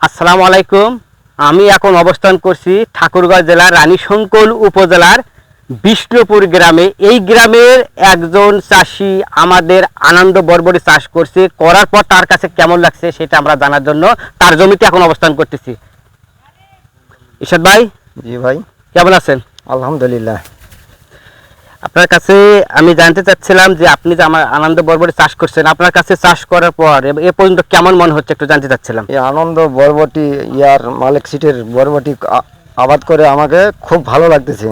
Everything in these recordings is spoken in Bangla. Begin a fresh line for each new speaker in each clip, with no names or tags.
আসসালামু আলাইকুম। আমি এখন অবস্থান করছি ঠাকুরগাঁও জেলার রানীশংকোল উপজেলার বিষ্ণুপুর গ্রামে। এই গ্রামের একজন চাষি আমাদের আনন্দ বরবটি চাষ করছে, করার পর তার কাছে কেমন লাগছে সেটা আমরা জানার জন্য তার জমিতে এখন অবস্থান করতেছি। ইরশাদ ভাই,
জি ভাই,
কেমন আছেন?
আলহামদুলিল্লাহ।
আপনার কাছে আমি জানতে চাচ্ছিলাম যে আপনি যে আমার আনন্দ বরবটি চাষ করছেন, আপনার কাছে চাষ করার পর এ পর্যন্ত কেমন মনে হচ্ছে একটু জানতে চাচ্ছিলাম।
এই আনন্দ বরবটি মালিক সিটের বরবটি আবাদ করে আমাকে খুব ভালো লাগতেছে।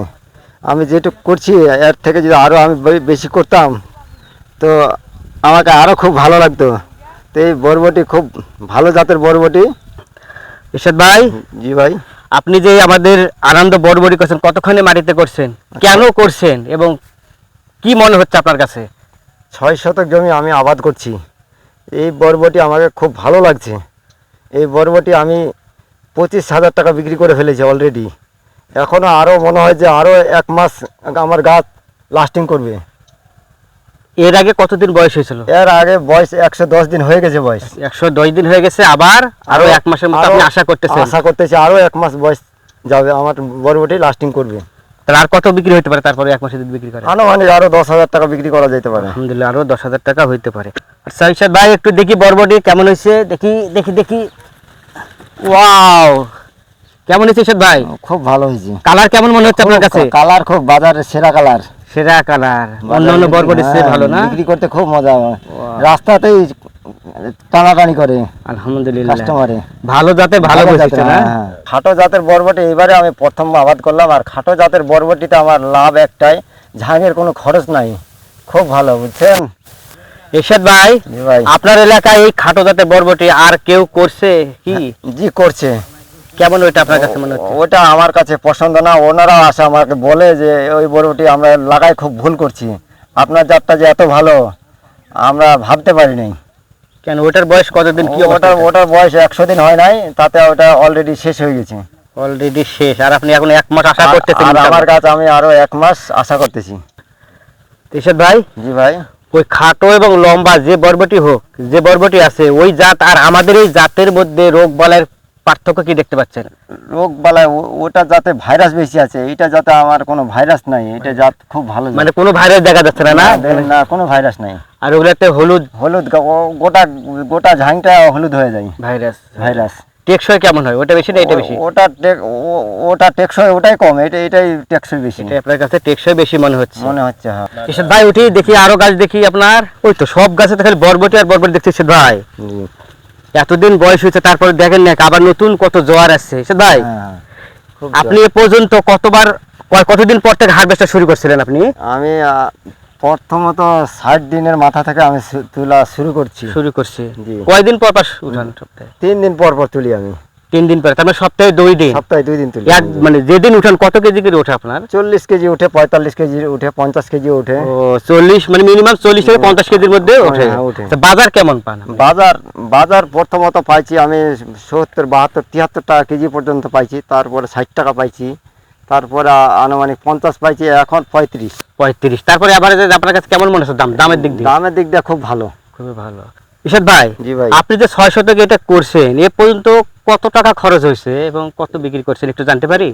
আমি যেটুকু করছি এর থেকে যদি আরও আমি বেশি করতাম তো আমাকে আরও খুব ভালো লাগতো। তো এই বরবটি খুব ভালো জাতের বরবটি।
ইরশাদ ভাই,
জি ভাই,
আপনি যে আমাদের আনন্দ বরবটি করছেন, কতখানি মাটিতে করছেন, কেন করছেন এবং কি মনে হচ্ছে আপনার কাছে?
6 শতক জমি আমি আবাদ করছি। এই বরবটি আমাকে খুব ভালো লাগছে। এই বরবটি আমি 25,000 টাকা বিক্রি করে ফেলেছি অলরেডি। এখনও আরও মনে হয় যে আরও 1 মাস আমার গাছ লাস্টিং করবে।
এর আগে কতদিন বয়স হয়েছিল?
এর আগে বয়স 110 দিন হয়ে গেছে বয়স।
110 দিন হয়ে গেছে, আবার আরো 1 মাসের মতো আপনি আশা করতেছেন?
আশা করতেছি আরও 1 মাস বয়স যাবে, আমার বরবটি লাস্টিং করবে।
তাহলে আর কত বিক্রি হতে পারে তারপরে 1 মাসে যদি বিক্রি করে?
আনুমানিক আরও 10,000 টাকা বিক্রি করা যেতে পারে।
আলহামদুলিল্লাহ, আরো 10,000 টাকা হইতে পারে। আচ্ছা ইরশাদ ভাই, একটু দেখি বরবটি কেমন হয়েছে, দেখি দেখি দেখি। ওয়াও, কেমন হয়েছে ইরশাদ ভাই?
খুব ভালো হয়েছে।
কালার কেমন মনে হচ্ছে আপনার কাছে?
কালার খুব বাজারের সেরা কালার।
সেরা কালার, অন্য বরবটির চেয়ে ভালো না?
বিক্রি করতে খুব মজা হয়, রাস্তাতেই টানাটানি করে
আলহামদুলিল্লাহ,
কাস্টমারে।
ভালো জাতে ভালো বসেছে না?
খাটো জাতের বরবটি এবারে আমি প্রথম আবাদ করলাম। আর খাটো জাতের বরবটিতে আমার লাভ একটাই, ঝাঙের কোনো খরচ নাই। খুব ভালো, বুঝছেন
ইরশাদ ভাই,
জি ভাই।
আপনার এলাকায় এই খাটো জাতের বরবটি আর কেউ করছে কি?
জি করছে।
কেমন ওইটা আপনার কাছে মনে হচ্ছে?
ওটা আমার কাছে পছন্দ না। ওনারাও আসে আমাকে বলে যে ওই বরবটি আমরা লাগাই খুব ভুল করছি, আপনার জাতটা যে এত ভালো আমরা ভাবতে পারি নাই।
কেন, ওটার বয়স কতদিন? কি
ওটার বয়স 100 দিন হয় নাই, তাতে ওটা অলরেডি শেষ হয়ে গেছে।
অলরেডি শেষ, আর আপনি এখন 1 মাস আশা করতেছেন?
আর আমার কাছে আমি আরো 1 মাস আশা করতেছি।
ইরশাদ ভাই,
জি ভাই,
ওই খাটো এবং লম্বা যে বরবটি হোক, যে বরবটি আছে ওই জাত আর আমাদের এই জাতের মধ্যে রোগ বালাইয়ের পার্থক্য কি দেখতে পাচ্ছেন?
রোগ বালাই ওটা যাতে ভাইরাস বেশি আছে, এটা যাতে আমার কোনো ভাইরাস নাই। এটা জাত খুব ভালো জাত।
মানে কোনো ভাইরাস দেখা যাচ্ছে না?
না, কোনো ভাইরাস নাই।
আর ওগুলাতে হলুদ
হলুদ গোটা গোটা ঝাংটা হলুদ হয়ে যায়। ভাইরাস
টেকসই কেমন হয়? ওটা বেশি না এটা বেশি?
ওটা টেকসই ওটাই কম, এটাই টেকসই বেশি।
এটা আপনার কাছে টেকসই বেশি মনে হচ্ছে?
হ্যাঁ।
ইরশাদ ভাই, উঠি দেখি আরো গাছ দেখি আপনার। ওই তো সব গাছে তো খালি বরবটি আর বরবটি দেখছি ইরশাদ ভাই। এতদিন বয়স হয়েছে তারপরে দেখেন না আবার নতুন কত জোয়ার আসছে। ইরশাদ ভাই, আপনি এ পর্যন্ত কতদিন পর থেকে হারভেস্টটা শুরু করছিলেন আপনি?
আমি প্রথমত 60 দিনের মাথা থেকে আমি তোলা শুরু করছি।
কয়দিন পর উঠান? সপ্তাহে
3 দিন পর পর তুলি আমি।
3 দিন পরে, তার মানে সপ্তাহে 2 দিন?
সপ্তাহে 2 দিন তুলি।
মানে যেদিন উঠান কত কেজি করে ওঠে আপনার?
40 কেজি উঠে, 45 কেজি উঠে, 50 কেজি উঠে।
ও 40, মানে মিনিমাম 40 থেকে 50 কেজির মধ্যে ওঠে। বাজার কেমন পান?
বাজার প্রথমত পাইছি আমি 70, 72, 73 টাকা কেজি পর্যন্ত পাইছি। তারপরে 60 টাকা পাইছি, তারপরে আনুমানিক 50 পাইছি, এখন 35।
তারপরে আবার আপনার কাছে কেমন মনে হচ্ছে দামের দিক দিয়ে?
খুব ভালো,
খুবই ভালো। ইরশাদ ভাই,
জি ভাই,
আপনি যে 6 শতক এটা করছেন, এ পর্যন্ত কত টাকা খরচ হয়েছে এবং কত বিক্রি করছেন একটু জানতে পারি?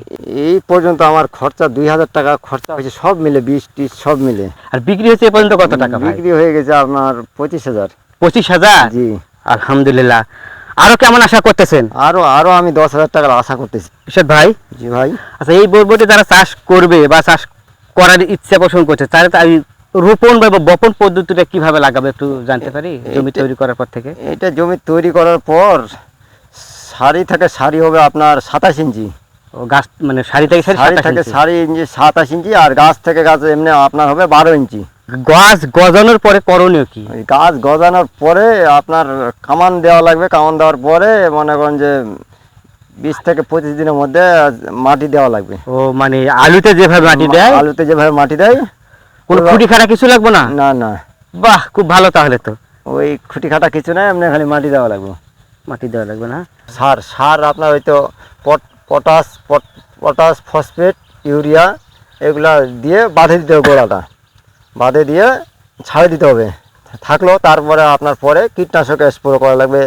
এই পর্যন্ত আমার খরচা 2000 টাকা খরচা হয়েছে, সব মিলে 20-30 সব মিলে।
আর বিক্রি হয়েছে এ পর্যন্ত কত টাকা?
বিক্রি হয়ে গেছে আপনার 25,000।
25,000?
জি,
আলহামদুলিল্লাহ। আরো কেমন আশা করতেছেন?
আরো আমি 10,000 টাকার আশা করতেছি।
ইরশাদ ভাই,
জি ভাই,
আচ্ছা এই বরবটি যারা চাষ করবে বা চাষ করার ইচ্ছা পোষণ করছে, তাহলে রোপণ বা বপন পদ্ধতিটা কিভাবে লাগাবে একটু জানতে পারি? জমি তৈরি করার পর থেকে?
এটা জমি তৈরি করার পর সারি থেকে সারি হবে আপনার 27 ইঞ্চি।
ও গাছ মানে সারি থেকে
সারি ইঞ্চি 27 ইঞ্চি, আর গাছ থেকে গাছ এমনি আপনার হবে 12 ইঞ্চি।
গাছ গজানোর পরে করণীয় কি?
গাছ গজানোর পরে আপনার কামান দেওয়া লাগবে। কামান দেওয়ার পরে মনে করেন যে 20 থেকে 25 দিনের মধ্যে মাটি দেওয়া লাগবে।
ও মানে আলুতে যেভাবে
মাটি দেয়,
কোনো খুঁটি খাটা কিছু লাগবে না?
না।
বাহ, খুব ভালো। তাহলে তো
ওই খুঁটি খাটা কিছু নাই, এমনি খালি মাটি দেওয়া লাগবে।
না?
সার আপনার হয়তো পটাশ, ফসফেট, ইউরিয়া এগুলা দিয়ে বাঁধে দিতে হবে। গোড়াটা বাঁধে দিয়ে ছাড়ে দিতে হবে থাকলো। তারপরে আপনার পরে কীটনাশক স্প্রে করা লাগবে।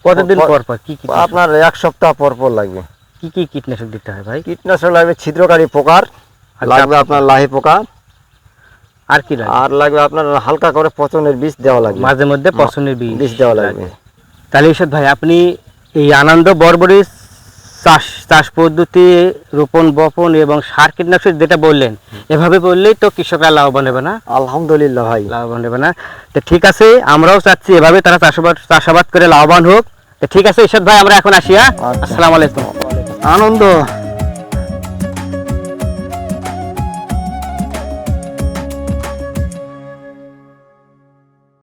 কতদিন পর পর কি
আপনার 1 সপ্তাহ পর পর লাগবে।
কি কীটনাশক দিতে হয় ভাই?
কীটনাশক লাগবে ছিদ্রকারী পোকার, লাগবে আপনার লাহি পোকা,
আর কি লাগে?
আর লাগবে আপনার হালকা করে পচনের বীজ দেওয়া লাগবে,
মাঝে মধ্যে পছন্দের
বীজ দেওয়া লাগবে।
তাহলে ইরশাদ ভাই, আপনি এই আনন্দ বরবটি চাষ পদ্ধতি, রোপণ বপন এবং সার কীটনাশক যেটা বললেন, এভাবে বললেই তো কৃষকরা লাভবান হবে না?
আলহামদুলিল্লাহ ভাই,
লাভবান হবে না। তো ঠিক আছে, আমরাও চাচ্ছি এভাবে তারা চাষাবাদ করে লাভবান হোক। তো ঠিক আছে ইরশাদ ভাই, আমরা এখন আসি। আসসালামু আলাইকুম।
আনন্দ